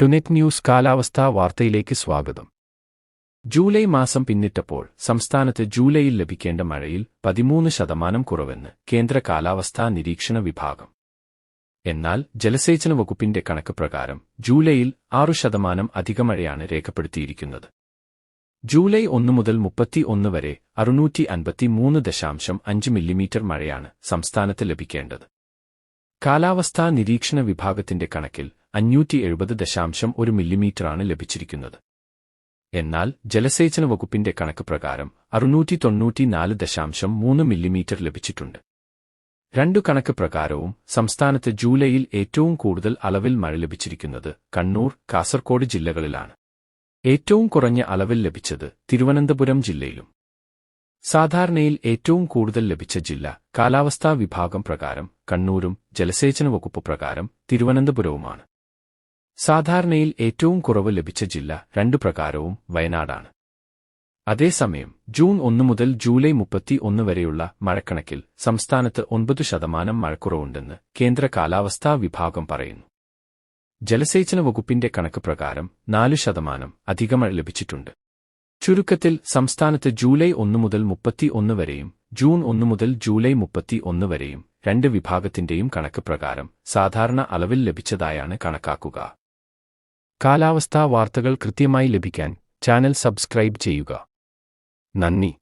ടുനെറ്റ് news കാലാവസ്ഥാ വാർത്തയിലേക്ക് സ്വാഗതം. ജൂലൈ മാസം പിന്നിട്ടപ്പോൾ സംസ്ഥാനത്ത് ജൂലൈയിൽ ലഭിക്കേണ്ട മഴയിൽ 13% കുറവെന്ന് കേന്ദ്ര കാലാവസ്ഥാ നിരീക്ഷണ വിഭാഗം. എന്നാൽ ജലസേചന വകുപ്പിന്റെ കണക്ക് പ്രകാരം ജൂലൈയിൽ 6% അധിക മഴയാണ് രേഖപ്പെടുത്തിയിരിക്കുന്നത്. ജൂലൈ 1 മുതൽ 31 വരെ 653.5 മില്ലിമീറ്റർ മഴയാണ് സംസ്ഥാനത്ത് ലഭിക്കേണ്ടത്. കാലാവസ്ഥാ നിരീക്ഷണ വിഭാഗത്തിന്റെ കണക്കിൽ 570.1 മില്ലിമീറ്ററാണ് ലഭിച്ചിരിക്കുന്നത്. എന്നാൽ ജലസേചന വകുപ്പിന്റെ കണക്ക് പ്രകാരം 694.3 മില്ലിമീറ്റർ ലഭിച്ചിട്ടുണ്ട്. രണ്ടു കണക്ക് പ്രകാരവും സംസ്ഥാനത്ത് ജൂലൈയിൽ ഏറ്റവും കൂടുതൽ അളവിൽ മഴ ലഭിച്ചിരിക്കുന്നത് കണ്ണൂർ, കാസർകോട് ജില്ലകളിലാണ്. ഏറ്റവും കുറഞ്ഞ അളവിൽ ലഭിച്ചത് തിരുവനന്തപുരം ജില്ലയിലും. സാധാരണയിൽ ഏറ്റവും കൂടുതൽ ലഭിച്ച ജില്ല കാലാവസ്ഥാ വിഭാഗം പ്രകാരം കണ്ണൂരും ജലസേചന വകുപ്പ് പ്രകാരം തിരുവനന്തപുരവുമാണ്. സാധാരണയിൽ ഏറ്റവും കുറവ് ലഭിച്ച ജില്ല രണ്ടു പ്രകാരവും വയനാടാണ്. അതേസമയം ജൂൺ 1 മുതൽ ജൂലൈ 31 വരെയുള്ള മഴക്കണക്കിൽ സംസ്ഥാനത്ത് 9% മഴക്കുറവുണ്ടെന്ന് കേന്ദ്ര കാലാവസ്ഥാ വിഭാഗം പറയുന്നു. ജലസേചന വകുപ്പിന്റെ കണക്ക് പ്രകാരം 4% അധിക മഴ ലഭിച്ചിട്ടുണ്ട്. ചുരുക്കത്തിൽ സംസ്ഥാനത്ത് ജൂലൈ 1 മുതൽ 31 വരെയും ജൂൺ 1 മുതൽ ജൂലൈ 31 വരെയും രണ്ട് വിഭാഗത്തിന്റെയും കണക്ക് പ്രകാരം സാധാരണ അളവിൽ ലഭിച്ചതായാണ് കണക്കാക്കുക. കാലാവസ്ഥാ വാർത്തകൾ കൃത്യമായി ലഭിക്കാൻ ചാനൽ സബ്സ്ക്രൈബ് ചെയ്യുക. നന്ദി.